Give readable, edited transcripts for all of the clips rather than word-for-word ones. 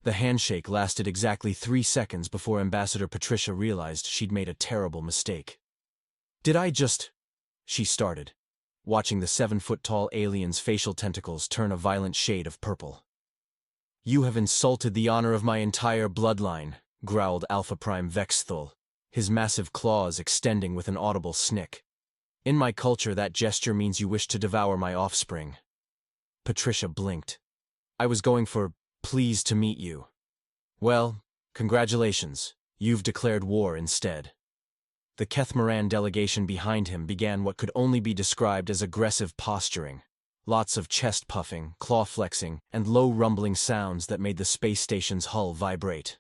The handshake lasted exactly 3 seconds before Ambassador Patricia realized she'd made a terrible mistake. "Did I just—" she started, watching the 7-foot-tall alien's facial tentacles turn a violent shade of purple. "You have insulted the honor of my entire bloodline," growled Alpha Prime Vexthul, his massive claws extending with an audible snick. "In my culture, that gesture means you wish to devour my offspring." Patricia blinked. "I was going for, pleased to meet you." "Well, congratulations. You've declared war instead." The Keth'moran delegation behind him began what could only be described as aggressive posturing. Lots of chest puffing, claw flexing, and low rumbling sounds that made the space station's hull vibrate.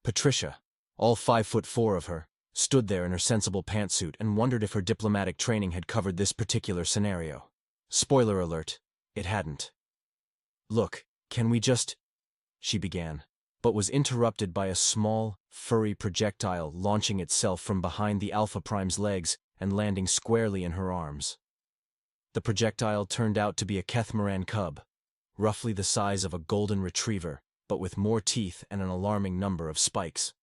Patricia, all 5'4" of her, stood there in her sensible pantsuit and wondered if her diplomatic training had covered this particular scenario. Spoiler alert, it hadn't. "Look, can we just—" she began, but was interrupted by a small, furry projectile launching itself from behind the Alpha Prime's legs and landing squarely in her arms. The projectile turned out to be a Keth'moran cub, roughly the size of a golden retriever, but with more teeth and an alarming number of spikes.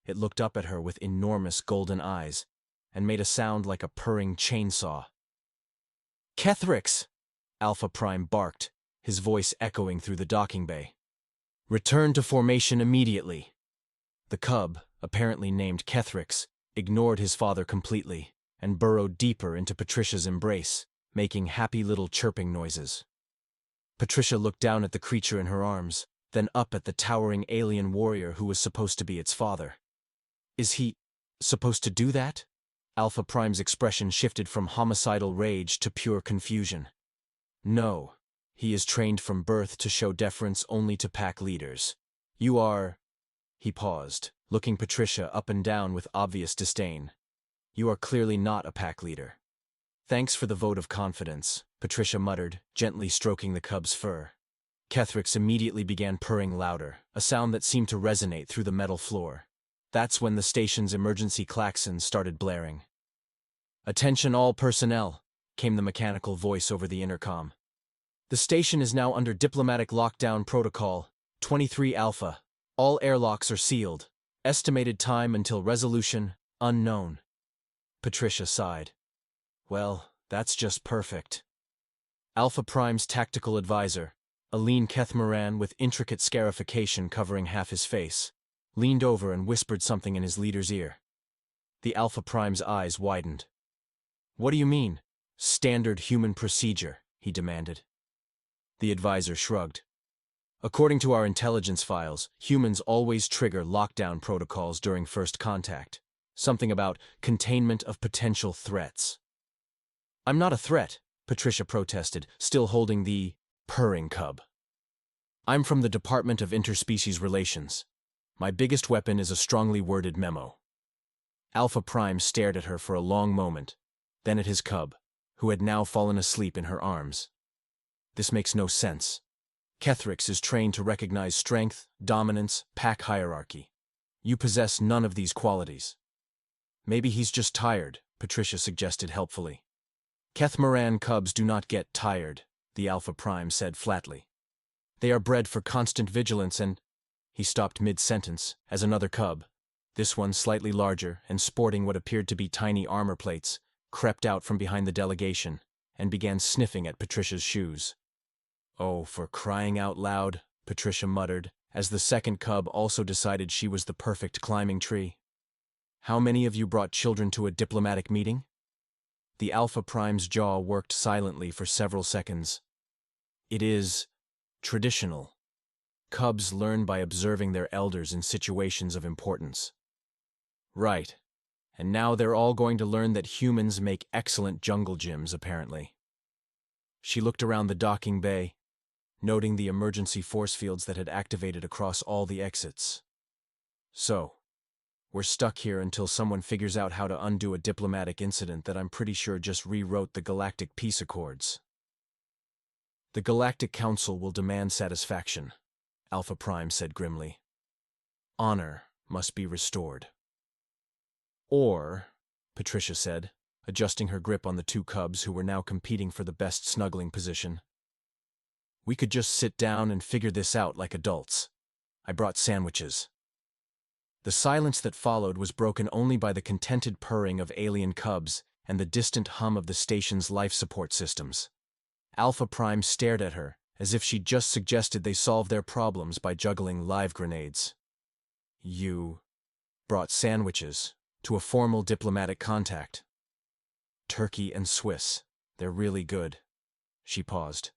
It looked up at her with enormous golden eyes and made a sound like a purring chainsaw. "Kethrix!" Alpha Prime barked, his voice echoing through the docking bay. "Return to formation immediately." The cub, apparently named Kethrix, ignored his father completely and burrowed deeper into Patricia's embrace, making happy little chirping noises. Patricia looked down at the creature in her arms, then up at the towering alien warrior who was supposed to be its father. "Is he supposed to do that?" Alpha Prime's expression shifted from homicidal rage to pure confusion. "No. He is trained from birth to show deference only to pack leaders. You are—" He paused, looking Patricia up and down with obvious disdain. "You are clearly not a pack leader." "Thanks for the vote of confidence," Patricia muttered, gently stroking the cub's fur. Kethrix immediately began purring louder, a sound that seemed to resonate through the metal floor. That's when the station's emergency klaxon started blaring. "Attention all personnel," came the mechanical voice over the intercom. "The station is now under diplomatic lockdown protocol, 23 Alpha. All airlocks are sealed. Estimated time until resolution, unknown." Patricia sighed. "Well, that's just perfect." Alpha Prime's tactical advisor, a lean Keth'moran with intricate scarification covering half his face, leaned over and whispered something in his leader's ear. The Alpha Prime's eyes widened. "What do you mean, standard human procedure?" he demanded. The advisor shrugged. "According to our intelligence files, humans always trigger lockdown protocols during first contact. Something about containment of potential threats." "I'm not a threat," Patricia protested, still holding the purring cub. "I'm from the Department of Interspecies Relations. My biggest weapon is a strongly worded memo." Alpha Prime stared at her for a long moment, then at his cub, who had now fallen asleep in her arms. "This makes no sense. Kethrix is trained to recognize strength, dominance, pack hierarchy. You possess none of these qualities." "Maybe he's just tired," Patricia suggested helpfully. "Keth'moran cubs do not get tired," the Alpha Prime said flatly. "They are bred for constant vigilance and—" He stopped mid-sentence as another cub, this one slightly larger and sporting what appeared to be tiny armor plates, crept out from behind the delegation and began sniffing at Patricia's shoes. "Oh, for crying out loud," Patricia muttered, as the second cub also decided she was the perfect climbing tree. "How many of you brought children to a diplomatic meeting?" The Alpha Prime's jaw worked silently for several seconds. "It is traditional. Cubs learn by observing their elders in situations of importance." "Right. And now they're all going to learn that humans make excellent jungle gyms, apparently." She looked around the docking bay, noting the emergency force fields that had activated across all the exits. "So, we're stuck here until someone figures out how to undo a diplomatic incident that I'm pretty sure just rewrote the Galactic Peace Accords." "The Galactic Council will demand satisfaction," Alpha Prime said grimly. "Honor must be restored." "Or," Patricia said, adjusting her grip on the two cubs who were now competing for the best snuggling position, "we could just sit down and figure this out like adults. I brought sandwiches. The silence that followed was broken only by the contented purring of alien cubs and the distant hum of the station's life support systems. Alpha Prime stared at her, as if she'd just suggested they solve their problems by juggling live grenades. You brought sandwiches to a formal diplomatic contact. Turkey and Swiss, they're really good. She paused.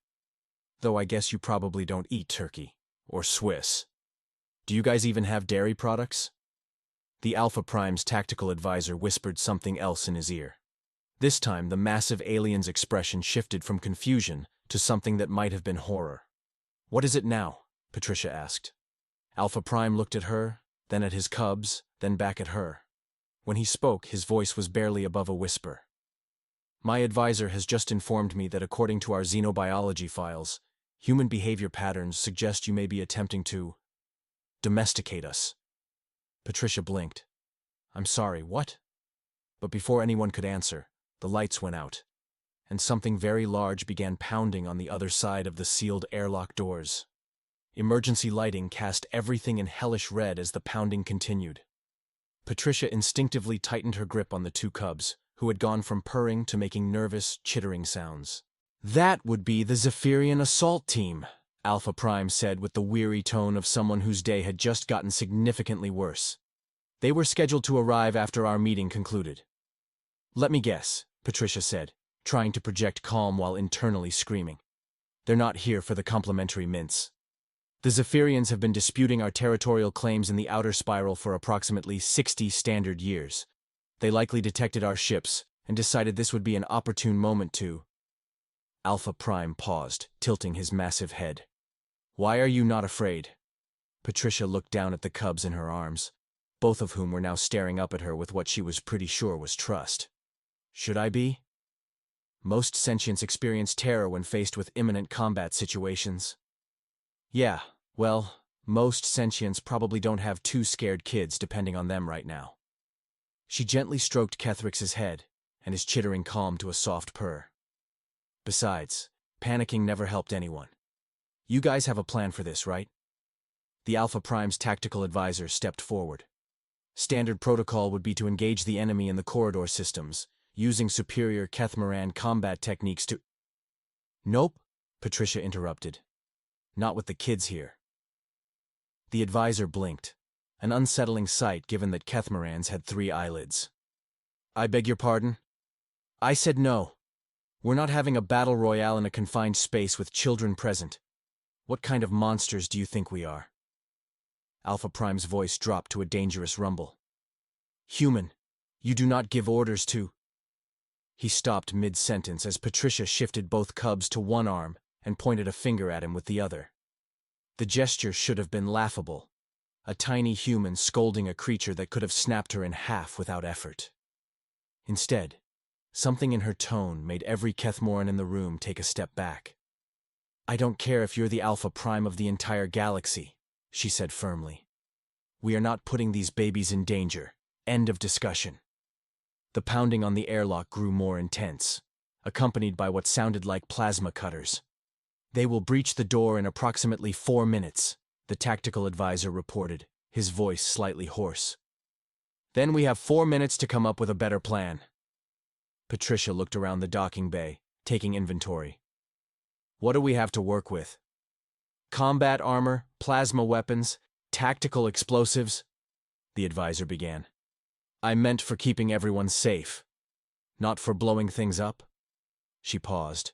Though I guess you probably don't eat turkey or Swiss. Do you guys even have dairy products? The Alpha Prime's tactical advisor whispered something else in his ear. This time, the massive alien's expression shifted from confusion to something that might have been horror. What is it now? Patricia asked. Alpha Prime looked at her, then at his cubs, then back at her. When he spoke, his voice was barely above a whisper. My advisor has just informed me that according to our xenobiology files, human behavior patterns suggest you may be attempting to domesticate us. Patricia blinked. I'm sorry, what? But before anyone could answer, the lights went out, and something very large began pounding on the other side of the sealed airlock doors. Emergency lighting cast everything in hellish red as the pounding continued. Patricia instinctively tightened her grip on the two cubs, who had gone from purring to making nervous, chittering sounds. That would be the Zephyrian assault team, Alpha Prime said with the weary tone of someone whose day had just gotten significantly worse. They were scheduled to arrive after our meeting concluded. Let me guess, Patricia said, trying to project calm while internally screaming. They're not here for the complimentary mints. The Zephyrians have been disputing our territorial claims in the outer spiral for approximately 60 standard years. They likely detected our ships and decided this would be an opportune moment to... Alpha Prime paused, tilting his massive head. Why are you not afraid? Patricia looked down at the cubs in her arms, both of whom were now staring up at her with what she was pretty sure was trust. Should I be? Most sentients experience terror when faced with imminent combat situations. Yeah, well, most sentients probably don't have two scared kids depending on them right now. She gently stroked Kethrix's head, and his chittering calmed to a soft purr. Besides, panicking never helped anyone. You guys have a plan for this, right? The Alpha Prime's tactical advisor stepped forward. Standard protocol would be to engage the enemy in the corridor systems, using superior Keth'moran combat techniques to... Nope, Patricia interrupted. Not with the kids here. The advisor blinked, an unsettling sight given that Keth'morans had 3 eyelids. I beg your pardon? I said no. We're not having a battle royale in a confined space with children present. What kind of monsters do you think we are? Alpha Prime's voice dropped to a dangerous rumble. Human, you do not give orders to... He stopped mid-sentence as Patricia shifted both cubs to one arm and pointed a finger at him with the other. The gesture should have been laughable. A tiny human scolding a creature that could have snapped her in half without effort. Instead, something in her tone made every Keth'moran in the room take a step back. I don't care if you're the Alpha Prime of the entire galaxy, she said firmly. We are not putting these babies in danger. End of discussion. The pounding on the airlock grew more intense, accompanied by what sounded like plasma cutters. They will breach the door in approximately 4 minutes, the tactical advisor reported, his voice slightly hoarse. Then we have 4 minutes to come up with a better plan. Patricia looked around the docking bay, taking inventory. What do we have to work with? Combat armor, plasma weapons, tactical explosives, the advisor began. I meant for keeping everyone safe, not for blowing things up. She paused.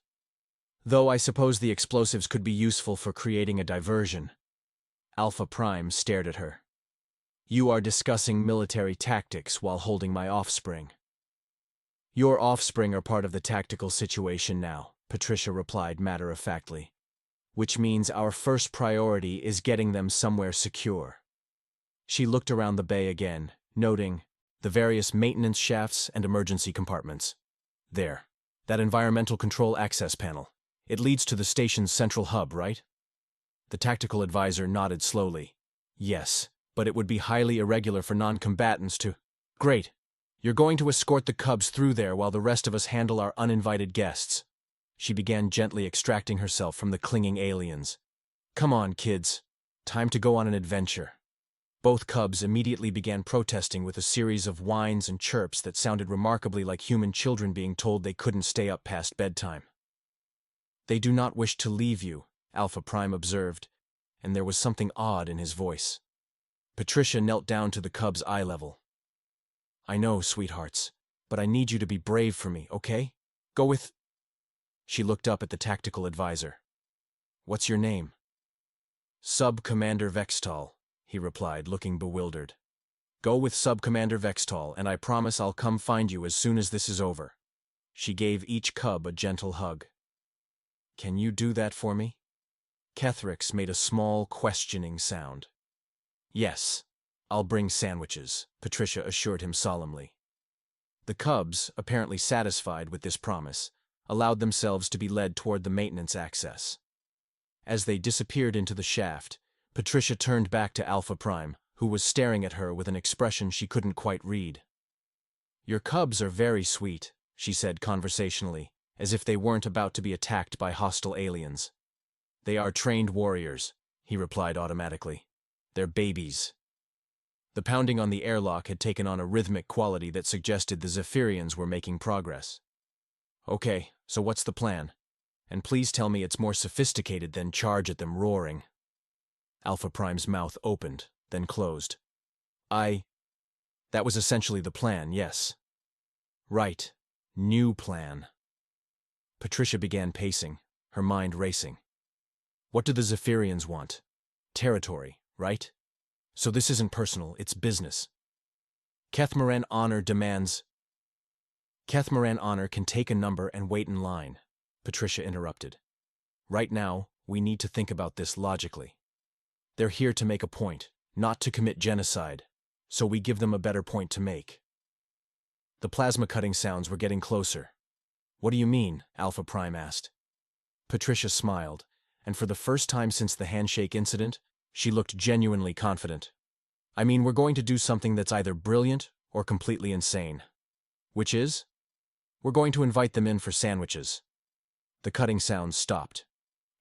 Though I suppose the explosives could be useful for creating a diversion. Alpha Prime stared at her. You are discussing military tactics while holding my offspring. Your offspring are part of the tactical situation now, Patricia replied matter-of-factly. Which means our first priority is getting them somewhere secure. She looked around the bay again, noting the various maintenance shafts and emergency compartments. There, that environmental control access panel. It leads to the station's central hub, right? The tactical advisor nodded slowly. Yes, but it would be highly irregular for non-combatants to... Great. You're going to escort the cubs through there while the rest of us handle our uninvited guests. She began gently extracting herself from the clinging aliens. Come on, kids. Time to go on an adventure. Both cubs immediately began protesting with a series of whines and chirps that sounded remarkably like human children being told they couldn't stay up past bedtime. They do not wish to leave you, Alpha Prime observed, and there was something odd in his voice. Patricia knelt down to the cubs' eye level. I know, sweethearts, but I need you to be brave for me, okay? Go with... She looked up at the tactical advisor. What's your name? Sub-Commander Vextal, he replied, looking bewildered. Go with Sub-Commander Vextal, and I promise I'll come find you as soon as this is over. She gave each cub a gentle hug. Can you do that for me? Keth'moran made a small, questioning sound. Yes, I'll bring sandwiches, Patricia assured him solemnly. The cubs, apparently satisfied with this promise, allowed themselves to be led toward the maintenance access. As they disappeared into the shaft, Patricia turned back to Alpha Prime, who was staring at her with an expression she couldn't quite read. Your cubs are very sweet, she said conversationally, as if they weren't about to be attacked by hostile aliens. They are trained warriors, he replied automatically. They're babies. The pounding on the airlock had taken on a rhythmic quality that suggested the Zephyrians were making progress. Okay, so what's the plan? And please tell me it's more sophisticated than charge at them roaring. Alpha Prime's mouth opened, then closed. That was essentially the plan, yes. Right. New plan. Patricia began pacing, her mind racing. What do the Zephyrians want? Territory, right? So this isn't personal, it's business. Keth'moran honor demands... Keth'moran honor can take a number and wait in line, Patricia interrupted. Right now, we need to think about this logically. They're here to make a point, not to commit genocide, so we give them a better point to make. The plasma-cutting sounds were getting closer. What do you mean? Alpha Prime asked. Patricia smiled, and for the first time since the handshake incident, she looked genuinely confident. I mean, we're going to do something that's either brilliant or completely insane. Which is? We're going to invite them in for sandwiches. The cutting sounds stopped.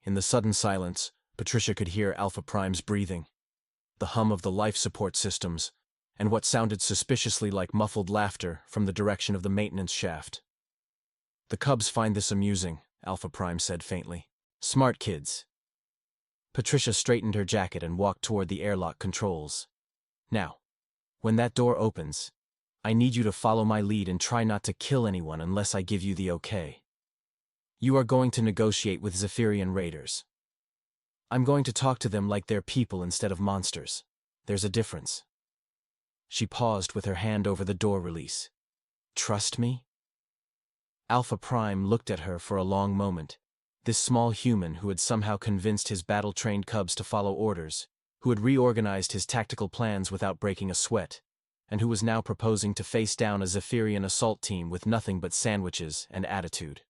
In the sudden silence, Patricia could hear Alpha Prime's breathing, the hum of the life support systems, and what sounded suspiciously like muffled laughter from the direction of the maintenance shaft. The cubs find this amusing, Alpha Prime said faintly. Smart kids. Patricia straightened her jacket and walked toward the airlock controls. Now, when that door opens, I need you to follow my lead and try not to kill anyone unless I give you the okay. You are going to negotiate with Zephyrian raiders. I'm going to talk to them like they're people instead of monsters. There's a difference. She paused with her hand over the door release. Trust me? Alpha Prime looked at her for a long moment. This small human who had somehow convinced his battle-trained cubs to follow orders, who had reorganized his tactical plans without breaking a sweat, and who was now proposing to face down a Zephyrian assault team with nothing but sandwiches and attitude.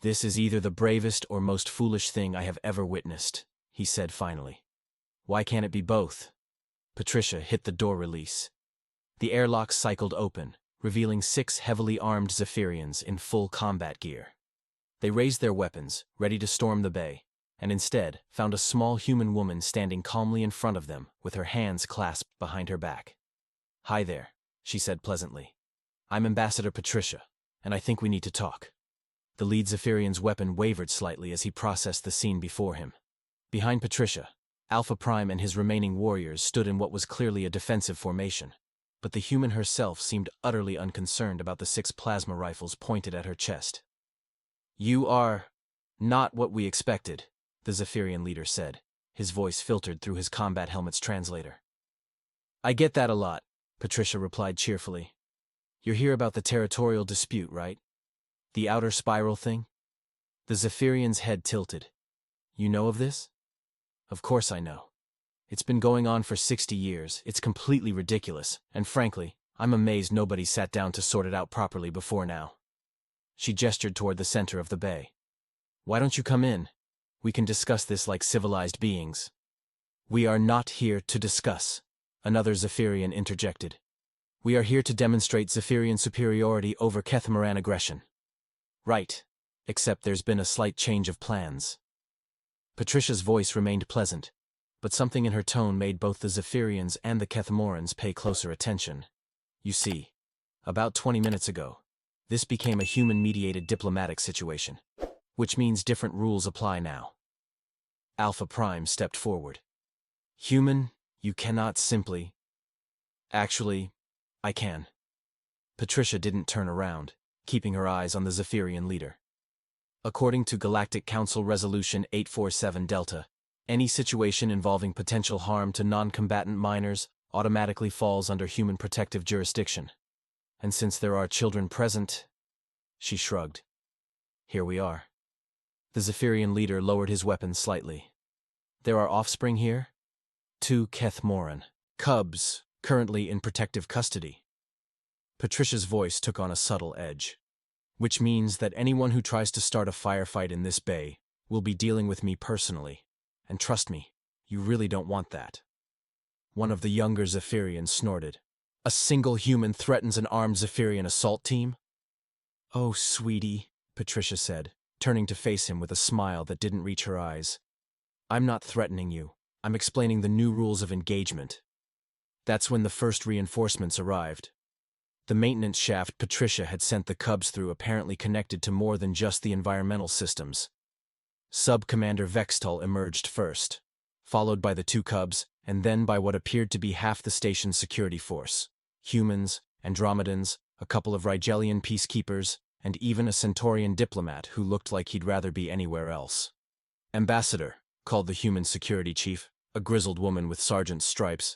This is either the bravest or most foolish thing I have ever witnessed, he said finally. Why can't it be both? Patricia hit the door release. The airlock cycled open, revealing 6 heavily armed Zephyrians in full combat gear. They raised their weapons, ready to storm the bay, and instead found a small human woman standing calmly in front of them with her hands clasped behind her back. Hi there, she said pleasantly. I'm Ambassador Patricia, and I think we need to talk. The lead Zephyrian's weapon wavered slightly as he processed the scene before him. Behind Patricia, Alpha Prime and his remaining warriors stood in what was clearly a defensive formation, but the human herself seemed utterly unconcerned about the 6 plasma rifles pointed at her chest. You are not what we expected, the Zephyrian leader said, his voice filtered through his combat helmet's translator. I get that a lot, Patricia replied cheerfully. You're here about the territorial dispute, right? The outer spiral thing? The Zephyrian's head tilted. You know of this? Of course I know. It's been going on for 60 years, it's completely ridiculous, and frankly, I'm amazed nobody sat down to sort it out properly before now. She gestured toward the center of the bay. Why don't you come in? We can discuss this like civilized beings. We are not here to discuss, another Zephyrian interjected. We are here to demonstrate Zephyrian superiority over Keth'moran aggression. Right, except there's been a slight change of plans. Patricia's voice remained pleasant, but something in her tone made both the Zephyrians and the Keth'morans pay closer attention. You see, about 20 minutes ago, this became a human-mediated diplomatic situation, which means different rules apply now. Alpha Prime stepped forward. Human, you cannot simply... Actually, I can. Patricia didn't turn around, keeping her eyes on the Zephyrian leader. According to Galactic Council Resolution 847 Delta, any situation involving potential harm to non-combatant minors automatically falls under human protective jurisdiction. And since there are children present, she shrugged. Here we are. The Zephyrian leader lowered his weapon slightly. There are offspring here? 2 Keth'moran cubs, currently in protective custody. Patricia's voice took on a subtle edge. Which means that anyone who tries to start a firefight in this bay will be dealing with me personally. And trust me, you really don't want that. One of the younger Zephyrians snorted. A single human threatens an armed Zephyrian assault team? Oh, sweetie, Patricia said, turning to face him with a smile that didn't reach her eyes. I'm not threatening you. I'm explaining the new rules of engagement. That's when the first reinforcements arrived. The maintenance shaft Patricia had sent the cubs through apparently connected to more than just the environmental systems. Sub-Commander Vextal emerged first, followed by the 2 cubs, and then by what appeared to be half the station's security force. Humans, Andromedans, a couple of Rigelian peacekeepers, and even a Centaurian diplomat who looked like he'd rather be anywhere else. Ambassador, called the human security chief, a grizzled woman with sergeant's stripes.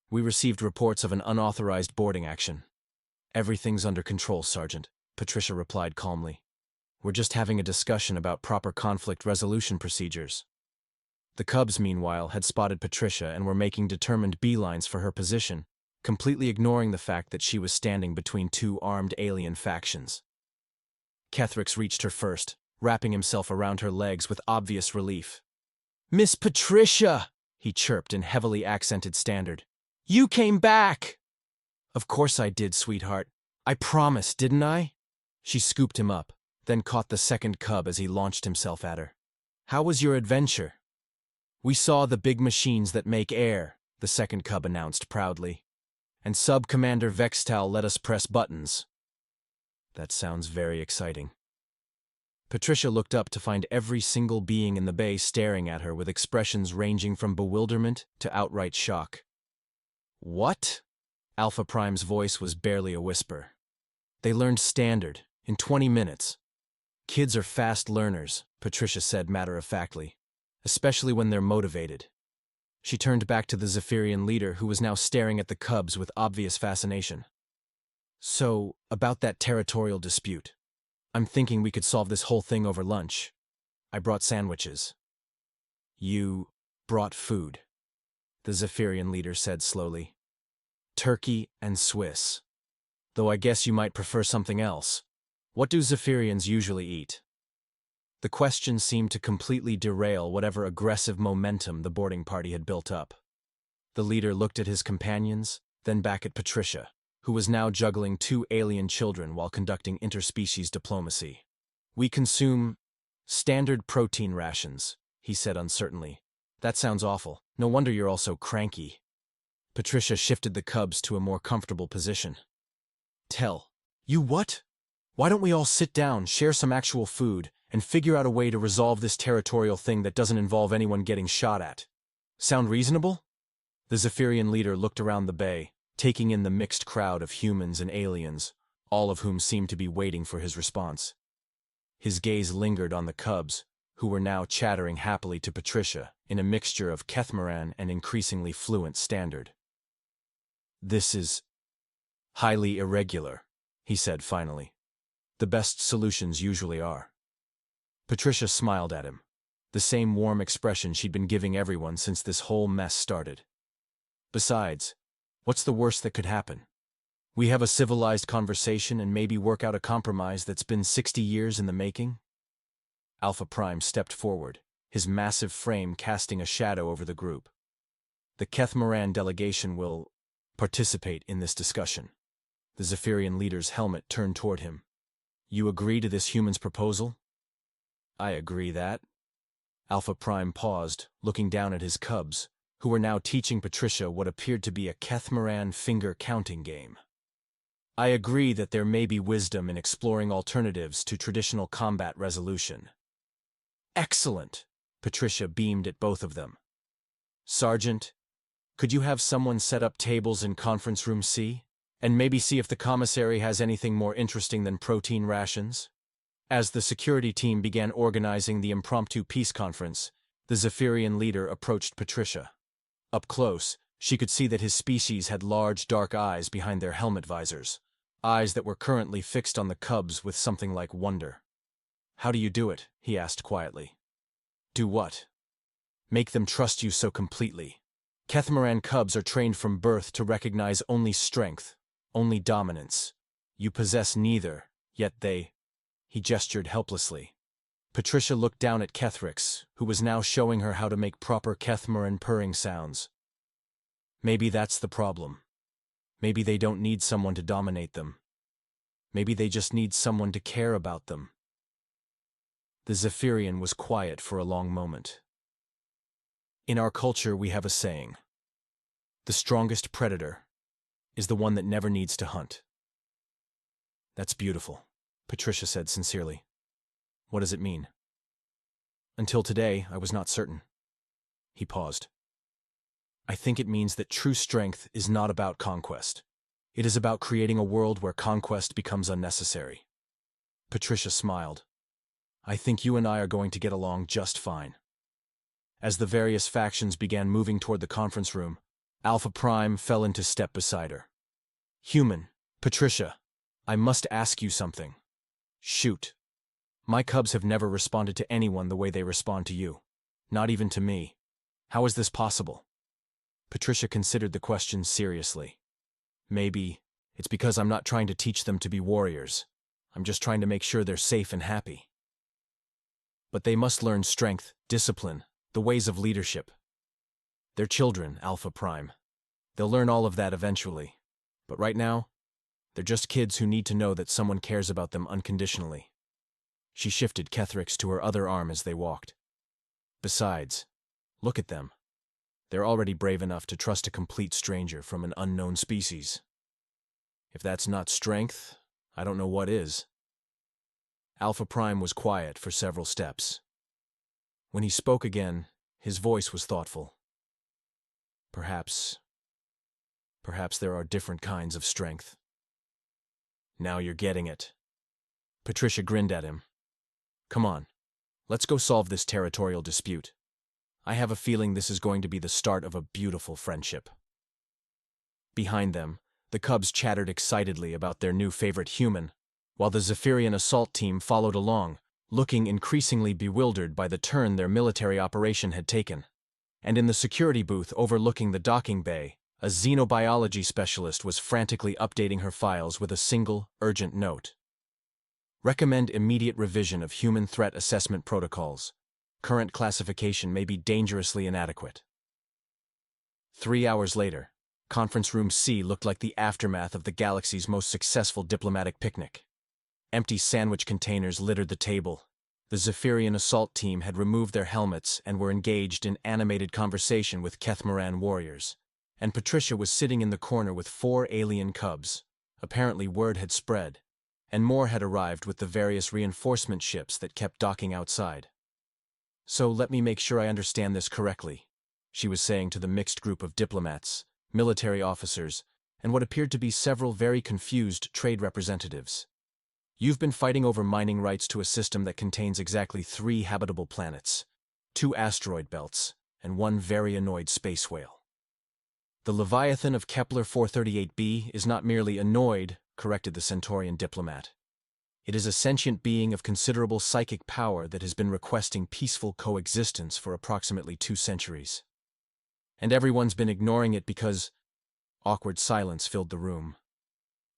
We received reports of an unauthorized boarding action. Everything's under control, Sergeant, Patricia replied calmly. We're just having a discussion about proper conflict resolution procedures. The cubs, meanwhile, had spotted Patricia and were making determined beelines for her position, completely ignoring the fact that she was standing between 2 armed alien factions. Keth'rix reached her first, wrapping himself around her legs with obvious relief. Miss Patricia, he chirped in heavily accented standard. You came back! Of course I did, sweetheart. I promised, didn't I? She scooped him up, then caught the second cub as he launched himself at her. How was your adventure? We saw the big machines that make air, the second cub announced proudly. And Sub-Commander Vextal let us press buttons. That sounds very exciting. Patricia looked up to find every single being in the bay staring at her with expressions ranging from bewilderment to outright shock. What? Alpha Prime's voice was barely a whisper. They learned Standard, in 20 minutes. Kids are fast learners, Patricia said matter-of-factly, especially when they're motivated. She turned back to the Zephyrian leader who was now staring at the cubs with obvious fascination. So, about that territorial dispute. I'm thinking we could solve this whole thing over lunch. I brought sandwiches. You brought food, the Zephyrian leader said slowly. Turkey and Swiss. Though I guess you might prefer something else. What do Zephyrians usually eat? The question seemed to completely derail whatever aggressive momentum the boarding party had built up. The leader looked at his companions, then back at Patricia, who was now juggling 2 alien children while conducting interspecies diplomacy. We consume standard protein rations, he said uncertainly. That sounds awful. No wonder you're all so cranky. Patricia shifted the cubs to a more comfortable position. Tell. You what? Why don't we all sit down, share some actual food, and figure out a way to resolve this territorial thing that doesn't involve anyone getting shot at? Sound reasonable? The Zephyrian leader looked around the bay, taking in the mixed crowd of humans and aliens, all of whom seemed to be waiting for his response. His gaze lingered on the cubs, who were now chattering happily to Patricia in a mixture of Keth'moran and increasingly fluent Standard. This is highly irregular, he said finally. The best solutions usually are. Patricia smiled at him, the same warm expression she'd been giving everyone since this whole mess started. Besides, what's the worst that could happen? We have a civilized conversation and maybe work out a compromise that's been 60 years in the making? Alpha Prime stepped forward, his massive frame casting a shadow over the group. The Keth'moran delegation will participate in this discussion. The Zephyrian leader's helmet turned toward him. You agree to this human's proposal? I agree that. Alpha Prime paused, looking down at his cubs, who were now teaching Patricia what appeared to be a Keth'moran finger-counting game. I agree that there may be wisdom in exploring alternatives to traditional combat resolution. Excellent! Patricia beamed at both of them. Sergeant, could you have someone set up tables in conference room C? And maybe see if the commissary has anything more interesting than protein rations? As the security team began organizing the impromptu peace conference, the Zephyrian leader approached Patricia. Up close, she could see that his species had large dark eyes behind their helmet visors, eyes that were currently fixed on the cubs with something like wonder. How do you do it? He asked quietly. Do what? Make them trust you so completely. Keth'moran cubs are trained from birth to recognize only strength, only dominance. You possess neither, yet they... He gestured helplessly. Patricia looked down at Keth'rix, who was now showing her how to make proper Keth'moran purring sounds. Maybe that's the problem. Maybe they don't need someone to dominate them. Maybe they just need someone to care about them. The Zephyrian was quiet for a long moment. In our culture, we have a saying. The strongest predator is the one that never needs to hunt. That's beautiful, Patricia said sincerely. What does it mean? Until today, I was not certain. He paused. I think it means that true strength is not about conquest. It is about creating a world where conquest becomes unnecessary. Patricia smiled. I think you and I are going to get along just fine. As the various factions began moving toward the conference room, Alpha Prime fell into step beside her. Human, Patricia, I must ask you something. Shoot. My cubs have never responded to anyone the way they respond to you. Not even to me. How is this possible? Patricia considered the question seriously. Maybe it's because I'm not trying to teach them to be warriors. I'm just trying to make sure they're safe and happy. But they must learn strength, discipline, the ways of leadership. They're children, Alpha Prime. They'll learn all of that eventually. But right now, they're just kids who need to know that someone cares about them unconditionally. She shifted Keth'rix to her other arm as they walked. Besides, look at them. They're already brave enough to trust a complete stranger from an unknown species. If that's not strength, I don't know what is. Alpha Prime was quiet for several steps. When he spoke again, his voice was thoughtful. Perhaps there are different kinds of strength. Now you're getting it. Patricia grinned at him. Come on, let's go solve this territorial dispute. I have a feeling this is going to be the start of a beautiful friendship. Behind them, the cubs chattered excitedly about their new favorite human, while the Zephyrian assault team followed along, looking increasingly bewildered by the turn their military operation had taken. And in the security booth overlooking the docking bay, a xenobiology specialist was frantically updating her files with a single, urgent note. Recommend immediate revision of human threat assessment protocols. Current classification may be dangerously inadequate. 3 hours later, Conference Room C looked like the aftermath of the galaxy's most successful diplomatic picnic. Empty sandwich containers littered the table. The Zephyrian assault team had removed their helmets and were engaged in animated conversation with Keth'moran warriors. And Patricia was sitting in the corner with 4 alien cubs. Apparently word had spread, and more had arrived with the various reinforcement ships that kept docking outside. So let me make sure I understand this correctly, she was saying to the mixed group of diplomats, military officers, and what appeared to be several very confused trade representatives. You've been fighting over mining rights to a system that contains exactly 3 habitable planets, 2 asteroid belts, and 1 very annoyed space whale. The Leviathan of Kepler 438b is not merely annoyed, corrected the Centaurian diplomat. It is a sentient being of considerable psychic power that has been requesting peaceful coexistence for approximately 2 centuries. And everyone's been ignoring it because... Awkward silence filled the room.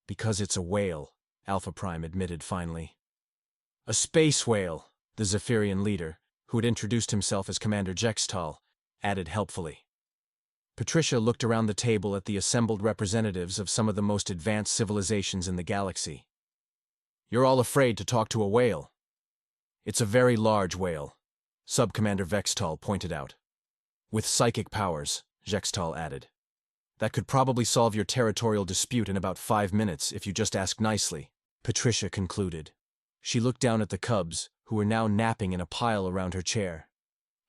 Because it's a whale, Alpha Prime admitted finally. A space whale, the Zephyrian leader, who had introduced himself as Commander Jextal, added helpfully. Patricia looked around the table at the assembled representatives of some of the most advanced civilizations in the galaxy. You're all afraid to talk to a whale. It's a very large whale, Sub-Commander Vextal pointed out. With psychic powers, Jextal added. That could probably solve your territorial dispute in about 5 minutes if you just ask nicely, Patricia concluded. She looked down at the cubs, who were now napping in a pile around her chair.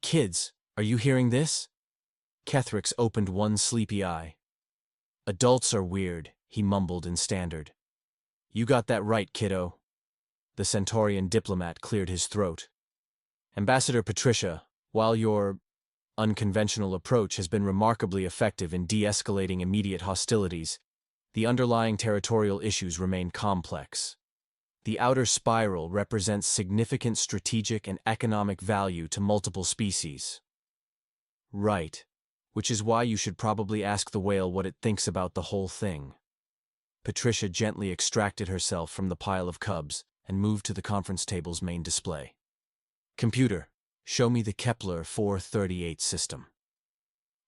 Kids, are you hearing this? Keth'moran opened one sleepy eye. Adults are weird, he mumbled in standard. You got that right, kiddo. The Centaurian diplomat cleared his throat. Ambassador Patricia, while your unconventional approach has been remarkably effective in de-escalating immediate hostilities, the underlying territorial issues remain complex. The outer spiral represents significant strategic and economic value to multiple species. Right, which is why you should probably ask the whale what it thinks about the whole thing. Patricia gently extracted herself from the pile of cubs and moved to the conference table's main display. Computer, show me the Kepler 438 system.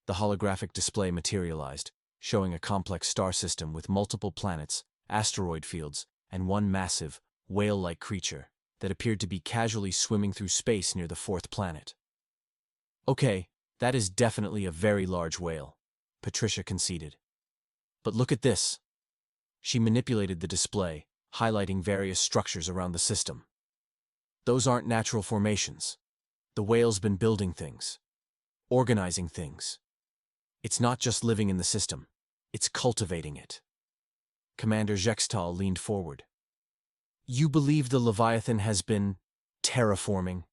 The holographic display materialized, showing a complex star system with multiple planets, asteroid fields, and one massive, whale-like creature that appeared to be casually swimming through space near the fourth planet. Okay, that is definitely a very large whale, Patricia conceded. But look at this. She manipulated the display, highlighting various structures around the system. Those aren't natural formations. The whale's been building things, organizing things. It's not just living in the system, it's cultivating it. Commander Jextal leaned forward. You believe the Leviathan has been terraforming?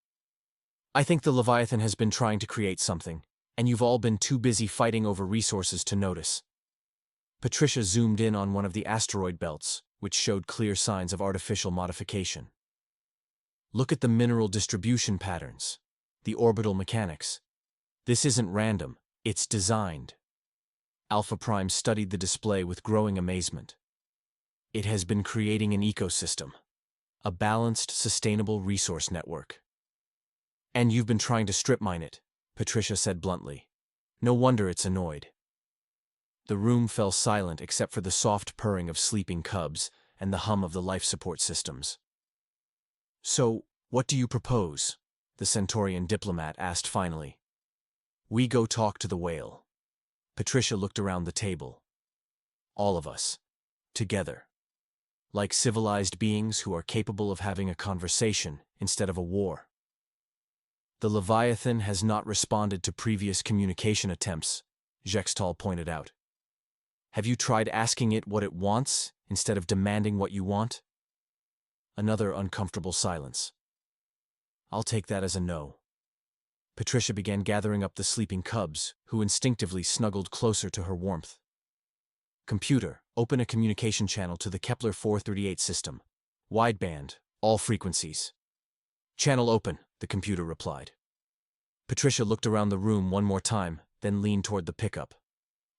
I think the Leviathan has been trying to create something, and you've all been too busy fighting over resources to notice. Patricia zoomed in on one of the asteroid belts, which showed clear signs of artificial modification. Look at the mineral distribution patterns, the orbital mechanics. This isn't random, it's designed. Alpha Prime studied the display with growing amazement. It has been creating an ecosystem, a balanced, sustainable resource network. And you've been trying to strip mine it, Patricia said bluntly. No wonder it's annoyed. The room fell silent except for the soft purring of sleeping cubs and the hum of the life support systems. So, what do you propose? The Centaurian diplomat asked finally. We go talk to the whale. Patricia looked around the table. All of us. Together. Like civilized beings who are capable of having a conversation instead of a war. The Leviathan has not responded to previous communication attempts, Jextal pointed out. Have you tried asking it what it wants instead of demanding what you want? Another uncomfortable silence. I'll take that as a no. Patricia began gathering up the sleeping cubs, who instinctively snuggled closer to her warmth. Computer, open a communication channel to the Kepler 438 system. Wideband, all frequencies. Channel open, the computer replied. Patricia looked around the room one more time, then leaned toward the pickup.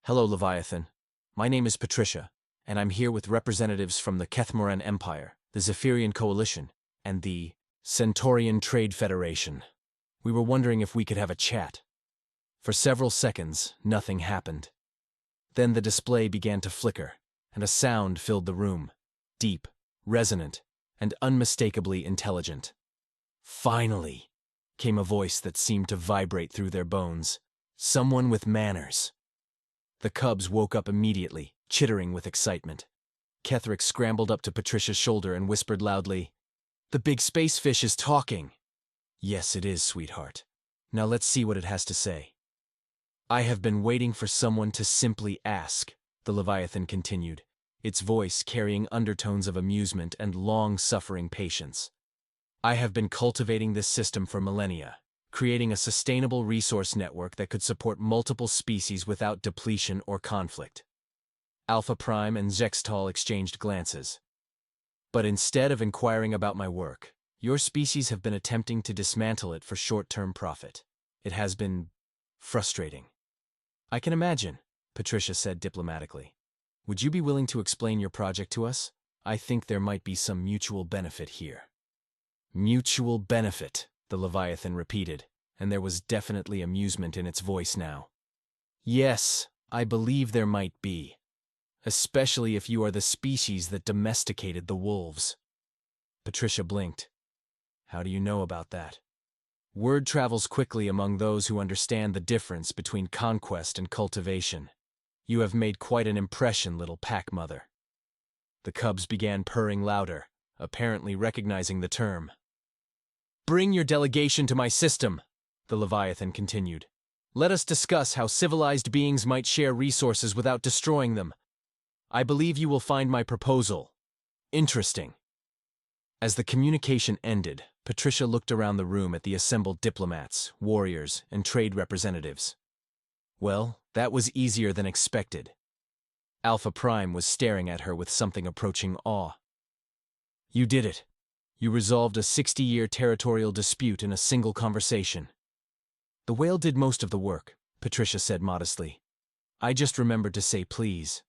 Hello, Leviathan. My name is Patricia, and I'm here with representatives from the Keth'moran Empire, the Zephyrian Coalition, and the Centaurian Trade Federation. We were wondering if we could have a chat. For several seconds, nothing happened. Then the display began to flicker, and a sound filled the room, deep, resonant, and unmistakably intelligent. Finally, came a voice that seemed to vibrate through their bones. Someone with manners. The cubs woke up immediately, chittering with excitement. Keth'moran scrambled up to Patricia's shoulder and whispered loudly, "The big space fish is talking." "Yes, it is, sweetheart. Now let's see what it has to say." "I have been waiting for someone to simply ask," the Leviathan continued, its voice carrying undertones of amusement and long-suffering patience. "I have been cultivating this system for millennia, creating a sustainable resource network that could support multiple species without depletion or conflict." Alpha Prime and Jextal exchanged glances. "But instead of inquiring about my work, your species have been attempting to dismantle it for short-term profit. It has been frustrating." "I can imagine," Patricia said diplomatically. "Would you be willing to explain your project to us? I think there might be some mutual benefit here." "Mutual benefit," the Leviathan repeated, and there was definitely amusement in its voice now. "Yes, I believe there might be. Especially if you are the species that domesticated the wolves." Patricia blinked. "How do you know about that?" Word travels quickly among those who understand the difference between conquest and cultivation. You have made quite an impression, little pack mother. The cubs began purring louder, apparently recognizing the term. Bring your delegation to my system, the Leviathan continued. Let us discuss how civilized beings might share resources without destroying them. I believe you will find my proposal interesting. As the communication ended, Patricia looked around the room at the assembled diplomats, warriors, and trade representatives. Well, that was easier than expected. Alpha Prime was staring at her with something approaching awe. You did it. You resolved a 60-year territorial dispute in a single conversation. The whale did most of the work, Patricia said modestly. I just remembered to say please.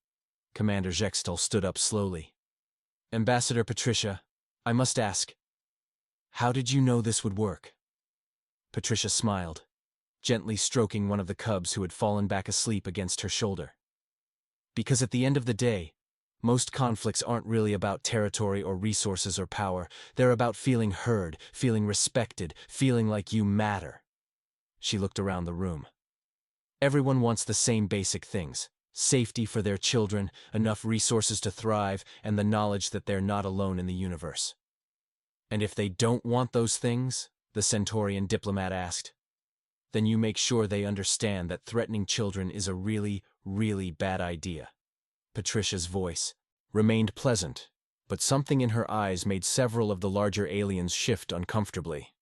Commander Jextel stood up slowly. Ambassador Patricia, I must ask, how did you know this would work? Patricia smiled, gently stroking one of the cubs who had fallen back asleep against her shoulder. Because at the end of the day, most conflicts aren't really about territory or resources or power. They're about feeling heard, feeling respected, feeling like you matter. She looked around the room. Everyone wants the same basic things: safety for their children, enough resources to thrive, and the knowledge that they're not alone in the universe. And if they don't want those things, the Centaurian diplomat asked, then you make sure they understand that threatening children is a really, really bad idea. Patricia's voice remained pleasant, but something in her eyes made several of the larger aliens shift uncomfortably.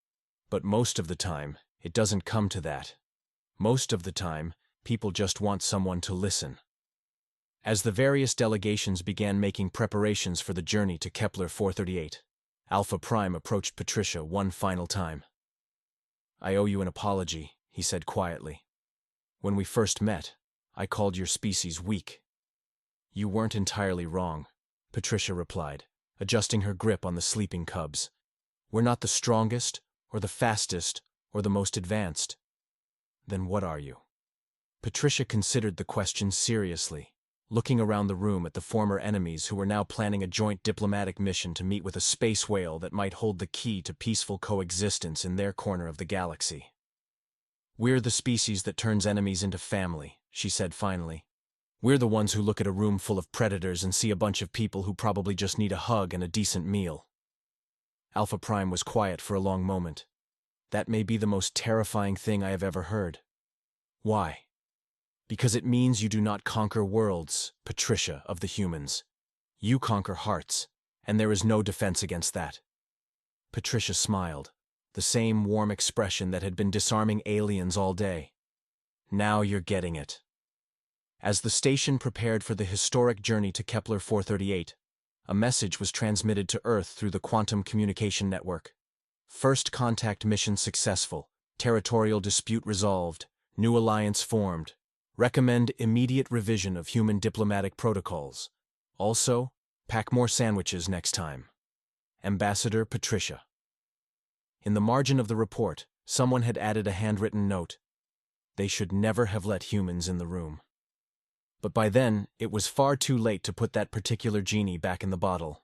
But most of the time, it doesn't come to that. Most of the time, people just want someone to listen. As the various delegations began making preparations for the journey to Kepler 438, Alpha Prime approached Patricia one final time. I owe you an apology, he said quietly. When we first met, I called your species weak. You weren't entirely wrong, Patricia replied, adjusting her grip on the sleeping cubs. We're not the strongest, or the fastest, or the most advanced. Then what are you? Patricia considered the question seriously, looking around the room at the former enemies who were now planning a joint diplomatic mission to meet with a space whale that might hold the key to peaceful coexistence in their corner of the galaxy. We're the species that turns enemies into family, she said finally. We're the ones who look at a room full of predators and see a bunch of people who probably just need a hug and a decent meal. Alpha Prime was quiet for a long moment. That may be the most terrifying thing I have ever heard. Why? Because it means you do not conquer worlds, Patricia of the humans. You conquer hearts, and there is no defense against that. Patricia smiled, the same warm expression that had been disarming aliens all day. Now you're getting it. As the station prepared for the historic journey to Kepler 438, a message was transmitted to Earth through the quantum communication network. First contact mission successful, territorial dispute resolved, new alliance formed. Recommend immediate revision of human diplomatic protocols. Also, pack more sandwiches next time. Ambassador Patricia. In the margin of the report, someone had added a handwritten note. They should never have let humans in the room. But by then, it was far too late to put that particular genie back in the bottle.